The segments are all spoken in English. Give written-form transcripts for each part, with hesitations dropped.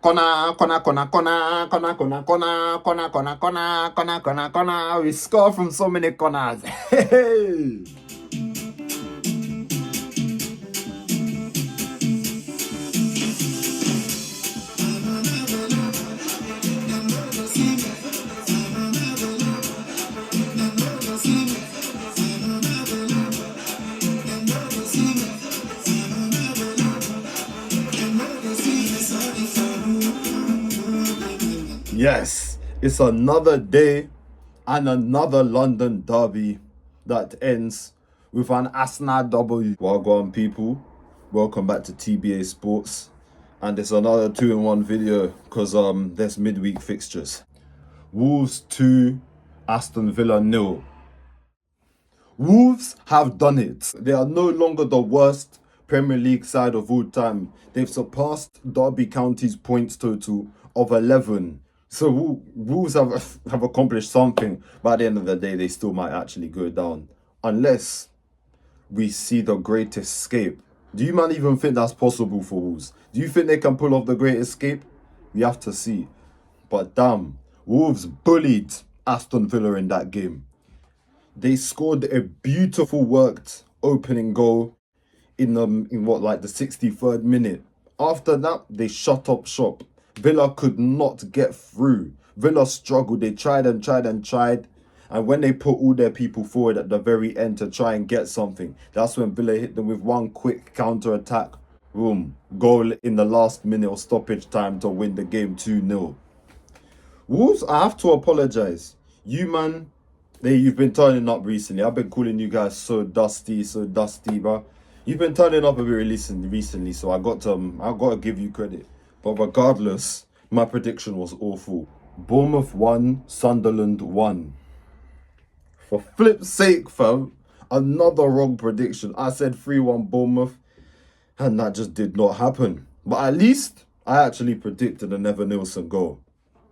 Corner. We score from so many corners. Hey. Yes, it's another day and another London derby that ends with an Arsenal W. Well gone, people. Welcome back to TBA Sports. And it's another 2-in-1 video because there's midweek fixtures. Wolves 2, Aston Villa 0. Wolves have done it. They are no longer the worst Premier League side of all time. They've surpassed Derby County's points total of 11. So Wolves have accomplished something. But at the end of the day, they still might actually go down. Unless we see the great escape. Do you man even think that's possible for Wolves? Do you think they can pull off the great escape? We have to see. But damn, Wolves bullied Aston Villa in that game. They scored a beautiful worked opening goal in the 63rd minute. After that, they shut up shop. Villa could not get through. Villa struggled. They tried. And when they put all their people forward at the very end to try and get something, that's when Villa hit them with one quick counter-attack. Boom. Goal in the last minute of stoppage time to win the game 2-0. Wolves, I have to apologise. You, man, you've been turning up recently. I've been calling you guys so dusty, bro. You've been turning up a bit recently, so I got to give you credit. But regardless, my prediction was awful. Bournemouth 1, Sunderland 1. For flip's sake, fam, another wrong prediction. I said 3-1 Bournemouth, and that just did not happen. But at least I actually predicted a Never Nilsson goal.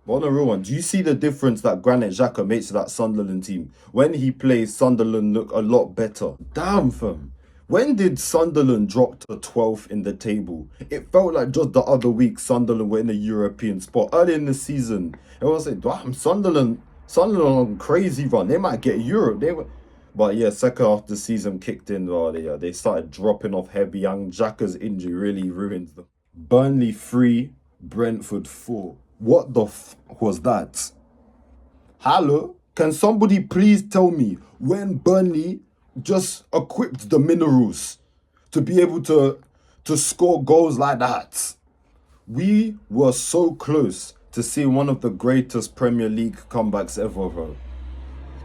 But on a real one, do you see the difference that Granit Xhaka makes to that Sunderland team? When he plays, Sunderland look a lot better. Damn, fam. When did Sunderland drop to 12th in the table? It felt like just the other week Sunderland were in a European spot. Early in the season, it was like, damn, Sunderland on a crazy run. They might get Europe. But yeah, second half the season kicked in. They started dropping off heavy, and Xhaka's injury really ruined them. Burnley 3, Brentford 4. What the was that? Hello? Can somebody please tell me when Burnley just equipped the minerals to be able to score goals like that? We were so close to seeing one of the greatest Premier League comebacks ever, bro.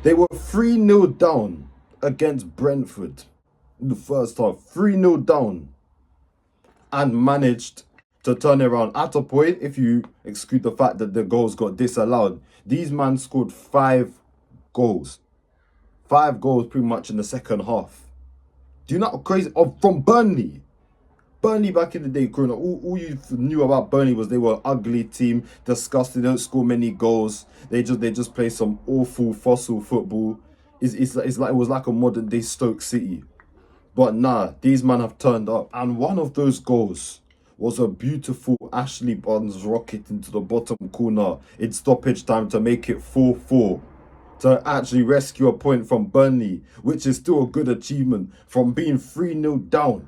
They were 3-0 down against Brentford in the first half. 3-0 down. And managed to turn it around. At a point, if you exclude the fact that the goals got disallowed, these men scored 5 goals. 5 goals pretty much in the second half. Do you know how crazy? From Burnley. Burnley back in the day, Corona, all you knew about Burnley was they were an ugly team, disgusting, they don't score many goals. They just play some awful fossil football. It was like a modern day Stoke City. But nah, these men have turned up. And one of those goals was a beautiful Ashley Barnes rocket into the bottom corner in stoppage time to make it 4-4. To actually rescue a point from Burnley, which is still a good achievement from being 3-0 down.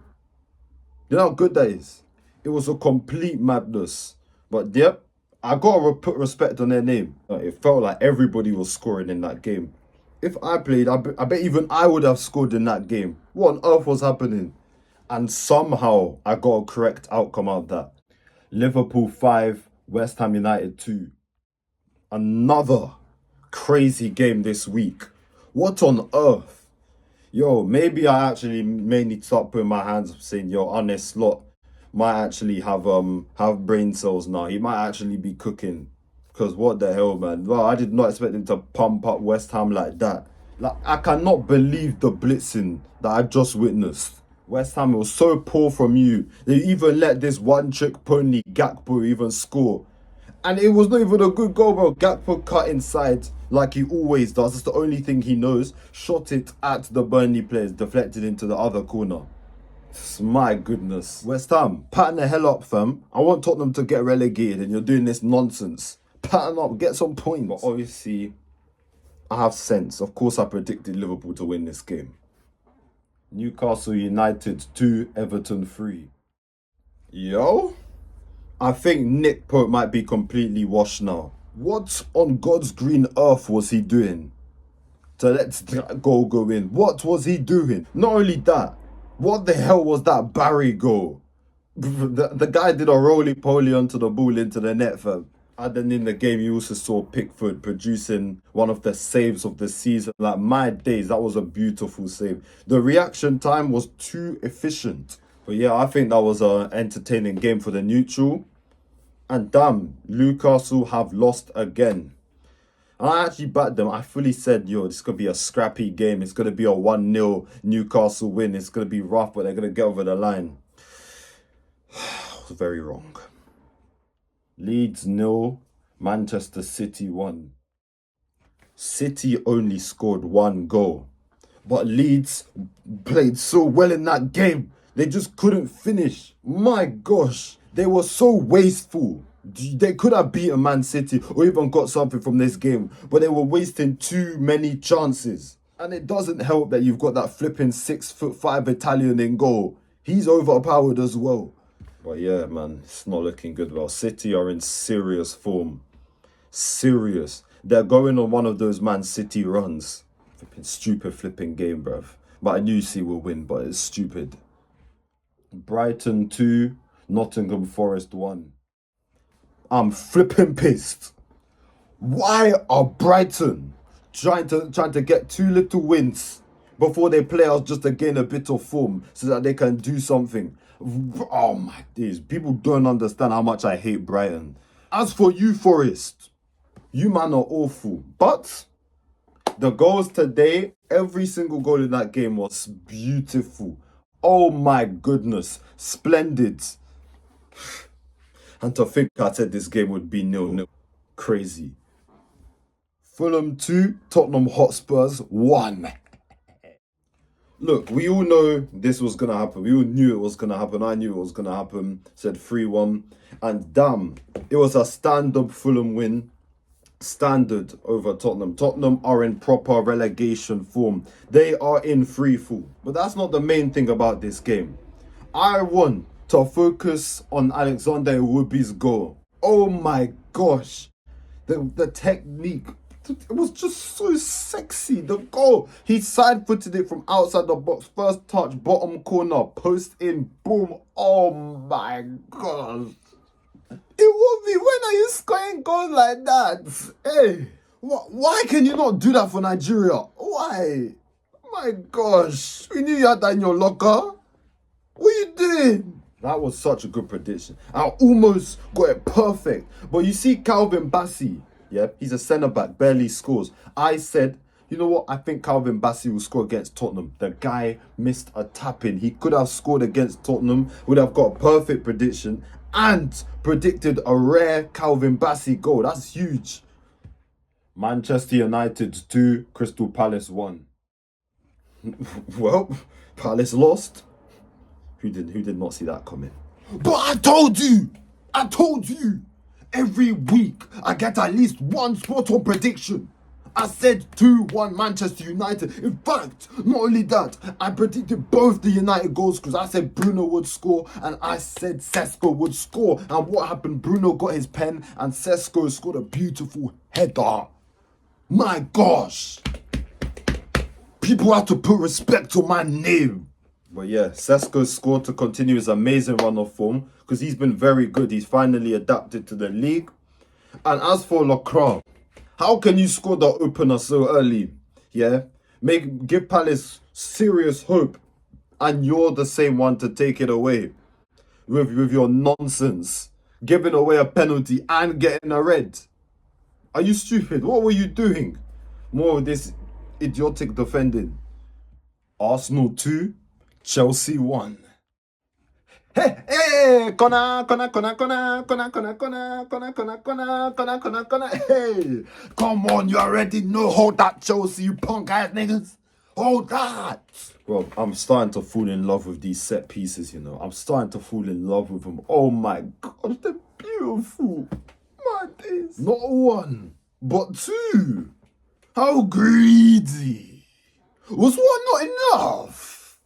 You know how good that is? It was a complete madness. But yep, I gotta put respect on their name. It felt like everybody was scoring in that game. If I played, I bet even I would have scored in that game. What on earth was happening? And somehow I got a correct outcome out of that. Liverpool 5, West Ham United 2. Another crazy game this week. What on earth? Yo, maybe I actually may need to start putting my hands up saying, yo, honest Slot might actually have brain cells now. He might actually be cooking. Because what the hell, man? Well, I did not expect him to pump up West Ham like that. Like, I cannot believe the blitzing that I just witnessed. West Ham was so poor from you. They even let this one-trick pony Gakpo even score. And it was not even a good goal, bro. Gakpo cut inside like he always does. That's the only thing he knows. Shot it at the Burnley players, deflected into the other corner. My goodness. West Ham, pattern the hell up, fam. I want Tottenham to get relegated and you're doing this nonsense. Pattern up, get some points. But obviously, I have sense. Of course, I predicted Liverpool to win this game. Newcastle United 2, Everton 3. Yo, I think Nick Pope might be completely washed now. What on God's green earth was he doing to let that goal go in? What was he doing? Not only that, what the hell was that Barry goal? The guy did a roly-poly onto the ball into the net, fam. And then in the game, you also saw Pickford producing one of the saves of the season. Like, my days, that was a beautiful save. The reaction time was too efficient. But yeah, I think that was an entertaining game for the neutral. And damn, Newcastle have lost again. And I actually backed them. I fully said, yo, this could be a scrappy game. It's going to be a 1-0 Newcastle win. It's going to be rough, but they're going to get over the line. I was very wrong. Leeds 0, Manchester City 1. City only scored 1 goal. But Leeds played so well in that game. They just couldn't finish. My gosh. They were so wasteful. They could have beaten Man City or even got something from this game, but they were wasting too many chances. And it doesn't help that you've got that flipping 6'5" Italian in goal. He's overpowered as well. But yeah, man, it's not looking good. Well, City are in serious form. Serious. They're going on one of those Man City runs. Stupid flipping game, bruv. But I knew City will win, but it's stupid. Brighton 2, Nottingham Forest 1. I'm flipping pissed. Why are Brighton trying to get 2 little wins before they play us just to gain a bit of form so that they can do something? Oh my days. People don't understand how much I hate Brighton. As for you, Forest, you man are awful. But the goals today, every single goal in that game was beautiful. Oh my goodness. Splendid. And to think I said this game would be 0-0. Crazy. Fulham 2, Tottenham Hotspurs 1. Look, we all know this was going to happen. We all knew it was going to happen. I knew it was going to happen. Said 3-1. And damn, it was a stand-up Fulham win. Standard over Tottenham. Tottenham are in proper relegation form. They are in free fall. But that's not the main thing about this game. I want to focus on Alexander Iwobi's goal. Oh my gosh. The technique. It was just so sexy. The goal. He side-footed it from outside the box. First touch, bottom corner, post in, boom. Oh my gosh. Iwobi, when are you scoring goals like that? Hey, why can you not do that for Nigeria? Why? My gosh. We knew you had that in your locker. What are you doing? That was such a good prediction. I almost got it perfect. But you see Calvin Bassey, yeah, he's a centre-back, barely scores. I said, you know what? I think Calvin Bassey will score against Tottenham. The guy missed a tap-in. He could have scored against Tottenham, would have got a perfect prediction, and predicted a rare Calvin Bassey goal. That's huge. Manchester United 2, Crystal Palace 1. Well, Palace lost. Who did not see that coming? But I told you! Every week, I get at least one spot-on prediction. I said 2-1 Manchester United. In fact, not only that, I predicted both the United goals because I said Bruno would score and I said Sesko would score. And what happened? Bruno got his pen and Sesko scored a beautiful header. My gosh. People have to put respect on my name. But yeah, Sesko scored to continue his amazing run of form because he's been very good. He's finally adapted to the league. And as for Lacroix, how can you score the opener so early? Yeah, give Palace serious hope, and you're the same one to take it away with your nonsense, giving away a penalty and getting a red. Are you stupid? What were you doing? More of this idiotic defending. Arsenal 2, Chelsea 1. Hey, Connor. Hey, come on, you already know how that Chelsea, you punk ass niggas. Hold that! Bro, I'm starting to fall in love with these set pieces, you know. I'm starting to fall in love with them. Oh my gosh, they're beautiful. My days. Not one, but two. How greedy. Was one not enough?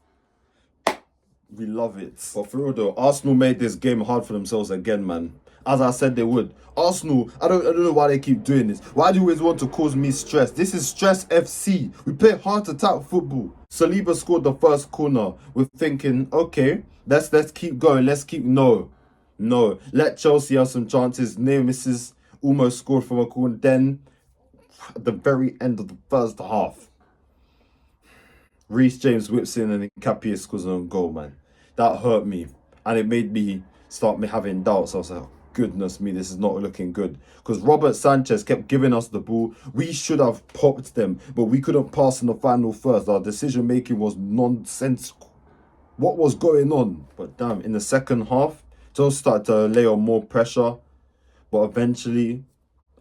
We love it. But for real though, Arsenal made this game hard for themselves again, man. As I said they would. Arsenal, I don't know why they keep doing this. Why do you always want to cause me stress? This is Stress FC. We play heart attack football. Saliba scored the first corner. We're thinking, okay, let's keep going. Let's keep no. Let Chelsea have some chances. Near misses almost scored from a corner. Then at the very end of the first half, Reece James whips in and Nketiah scores on goal, man. That hurt me. And it made me start having doubts. I was like, oh, goodness me, this is not looking good. Because Robert Sanchez kept giving us the ball. We should have popped them, but we couldn't pass in the final first. Our decision making was nonsensical. What was going on? But damn, in the second half, Chelsea started to lay on more pressure. But eventually,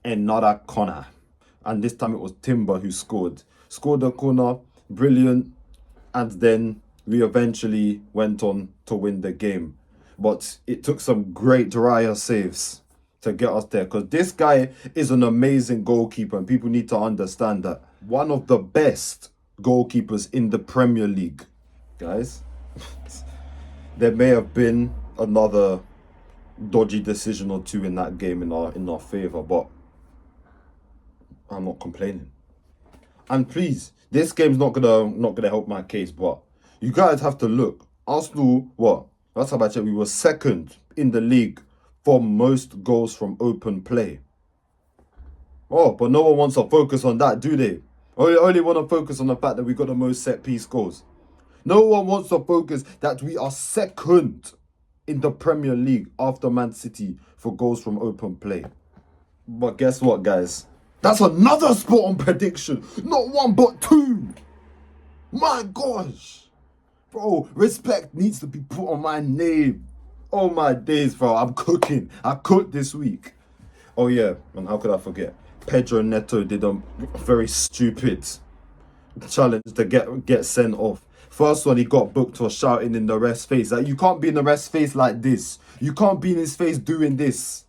another corner. And this time it was Timber who scored. Scored the corner, brilliant. And then we eventually went on to win the game. But it took some great Raya saves to get us there. Because this guy is an amazing goalkeeper. And people need to understand that. One of the best goalkeepers in the Premier League. Guys, there may have been another dodgy decision or two in that game in our favour. But I'm not complaining. And please, this game's not gonna help my case, but you guys have to look. Arsenal, what? Last time I checked, we were second in the league for most goals from open play. Oh, but no one wants to focus on that, do they? Only want to focus on the fact that we got the most set piece goals. No one wants to focus that we are second in the Premier League after Man City for goals from open play. But guess what, guys? That's another spot on prediction. Not one, but two. My gosh. Bro, respect needs to be put on my name. Oh my days, bro. I'm cooking. I cooked this week. Oh yeah, and how could I forget? Pedro Neto did a very stupid challenge to get sent off. First one, he got booked for shouting in the ref's face. Like, you can't be in the ref's face like this. You can't be in his face doing this.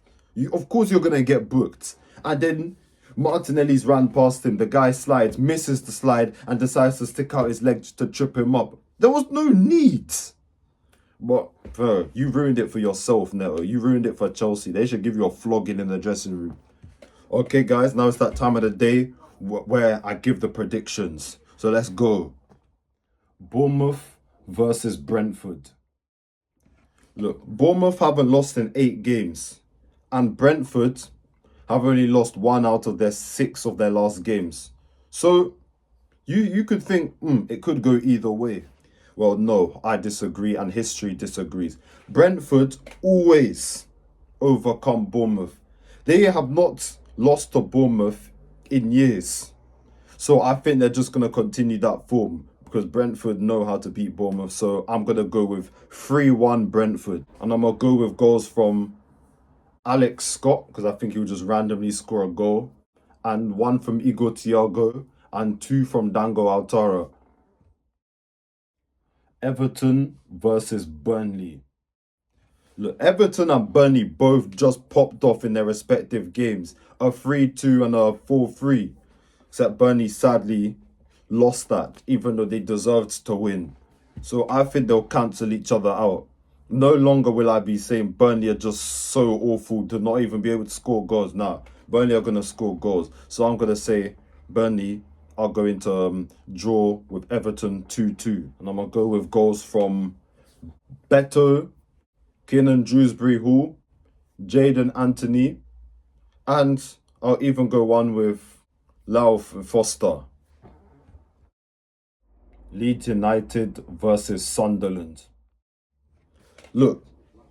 Of course you're going to get booked. And then Martinelli's ran past him. The guy slides, misses the slide, and decides to stick out his leg to trip him up. There was no need. But, bro, you ruined it for yourself, Neto. You ruined it for Chelsea. They should give you a flogging in the dressing room. Okay, guys, now it's that time of the day where I give the predictions. So let's go. Bournemouth versus Brentford. Look, Bournemouth haven't lost in 8 games. And Brentford have only lost 1 out of their 6 of their last games. So, you could think, it could go either way. Well, no, I disagree and history disagrees. Brentford always overcome Bournemouth. They have not lost to Bournemouth in years. So I think they're just going to continue that form because Brentford know how to beat Bournemouth. So I'm going to go with 3-1 Brentford. And I'm going to go with goals from Alex Scott because I think he'll just randomly score a goal. And 1 from Igor Thiago and 2 from Dango Altara. Everton versus Burnley. Look, Everton and Burnley both just popped off in their respective games. A 3-2 and a 4-3. Except Burnley sadly lost that, even though they deserved to win. So I think they'll cancel each other out. No longer will I be saying Burnley are just so awful to not even be able to score goals. Now, Burnley are going to score goals. So I'm going to say Burnley are going to draw with Everton 2-2. And I'm going to go with goals from Beto, Kiernan Dewsbury-Hall, Jaden Anthony, and I'll even go one with Lau Foster. Leeds United versus Sunderland. Look,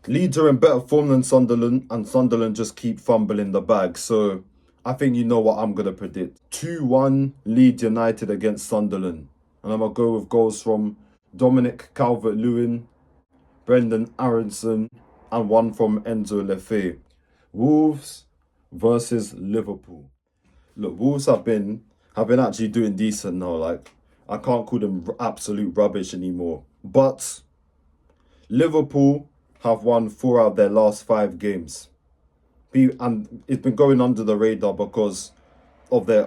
Leeds are in better form than Sunderland, and Sunderland just keep fumbling the bag. So I think you know what I'm going to predict. 2-1 Leeds United against Sunderland. And I'm going to go with goals from Dominic Calvert-Lewin, Brendan Aronson, and 1 from Enzo Lefebvre. Wolves versus Liverpool. Look, Wolves have been actually doing decent now. Like, I can't call them absolute rubbish anymore. But Liverpool have won 4 out of their last 5 games. And it's been going under the radar because of their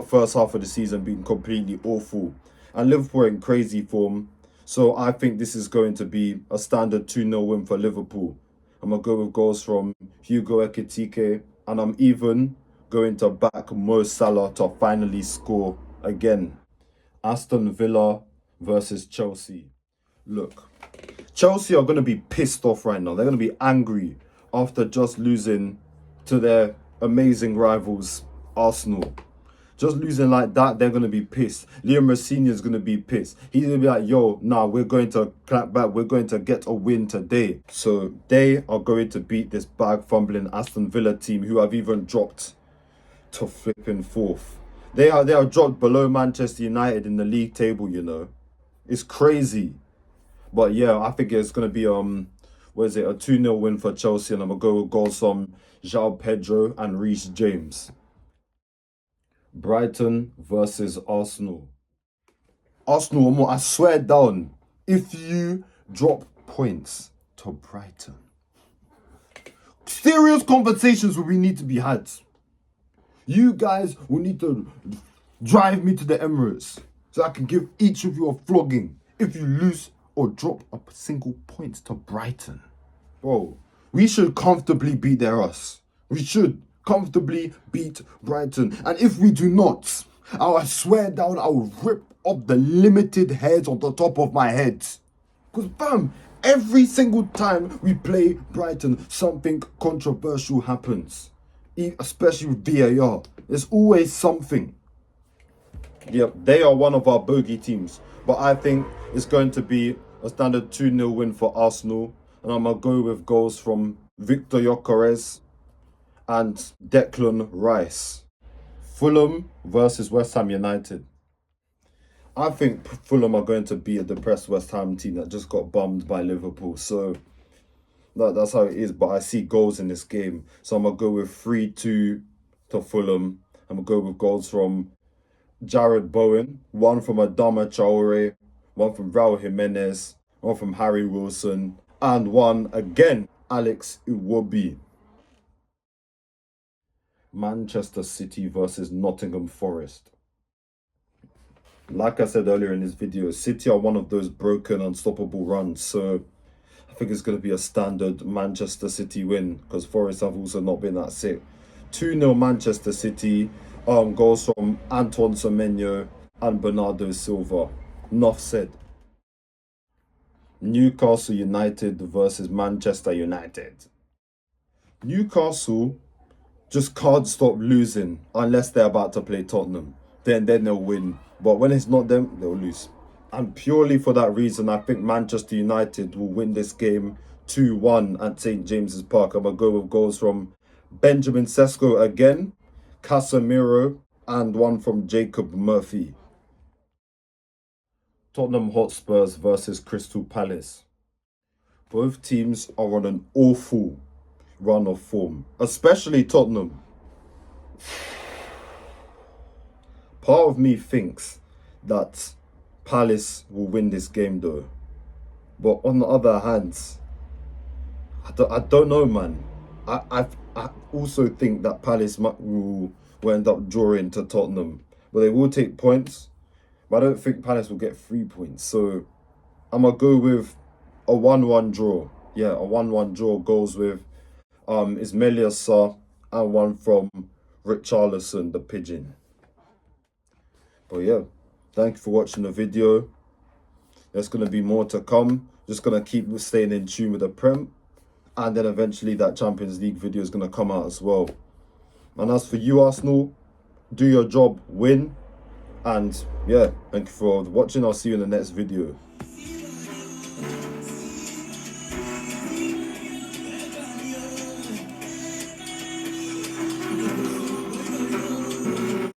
first half of the season being completely awful. And Liverpool are in crazy form. So I think this is going to be a standard 2-0 win for Liverpool. I'm going to go with goals from Hugo Ekitike. And I'm even going to back Mo Salah to finally score again. Aston Villa versus Chelsea. Look, Chelsea are going to be pissed off right now. They're going to be angry after just losing to their amazing rivals, Arsenal. Just losing like that, they're going to be pissed. Liam Rossini is going to be pissed. He's going to be like, yo, nah, we're going to clap back. We're going to get a win today. So they are going to beat this bag-fumbling Aston Villa team who have even dropped to flipping 4th. They are dropped below Manchester United in the league table, you know. It's crazy. But yeah, I think it's going to be, a 2-0 win for Chelsea. And I'm going to go with goals from João Pedro and Reece James. Brighton versus Arsenal. Arsenal, I swear down, if you drop points to Brighton, serious conversations will need to be had. You guys will need to drive me to the Emirates so I can give each of you a flogging if you lose or drop a single point to Brighton. Bro, we should comfortably beat their ass. We should comfortably beat Brighton. And if we do not, I swear down, I will rip up the limited hairs on the top of my head. Because fam, every single time we play Brighton, something controversial happens. Especially with VAR. There's always something. Yep, they are one of our bogey teams. But I think it's going to be a standard 2-0 win for Arsenal. And I'm going to go with goals from Victor Gyökeres and Declan Rice. Fulham versus West Ham United. I think Fulham are going to beat a depressed West Ham team that just got bummed by Liverpool. So that's how it is. But I see goals in this game. So I'm going to go with 3-2 to Fulham. I'm going to go with goals from Jared Bowen, one from Adama Traore, one from Raul Jimenez, one from Harry Wilson, and one again, Alex Iwobi. Manchester City versus Nottingham Forest. Like I said earlier in this video, City are one of those broken, unstoppable runs. So I think it's going to be a standard Manchester City win because Forest have also not been that sick. 2-0 Manchester City. Goals from Antoine Semenyo and Bernardo Silva. Enough said. Newcastle United versus Manchester United. Newcastle just can't stop losing unless they're about to play Tottenham. Then they'll win. But when it's not them, they'll lose. And purely for that reason, I think Manchester United will win this game 2-1 at St. James's Park. I'm going to go with goals from Benjamin Sesko again, Casemiro, and one from Jacob Murphy. Tottenham Hotspurs versus Crystal Palace. Both teams are on an awful run of form, especially Tottenham. Part of me thinks that Palace will win this game though. But on the other hand, I don't know, man. I also think that Palace will end up drawing to Tottenham. But they will take points. But I don't think Palace will get 3 points. So I'm going to go with a 1-1 draw. Yeah, a 1-1 draw goes with Ismaila Sarr and one from Richarlison, the pigeon. But yeah, thank you for watching the video. There's going to be more to come. Just going to keep staying in tune with the Prem. And then eventually that Champions League video is going to come out as well. And as for you, Arsenal, do your job, win. And yeah, thank you for watching. I'll see you in the next video.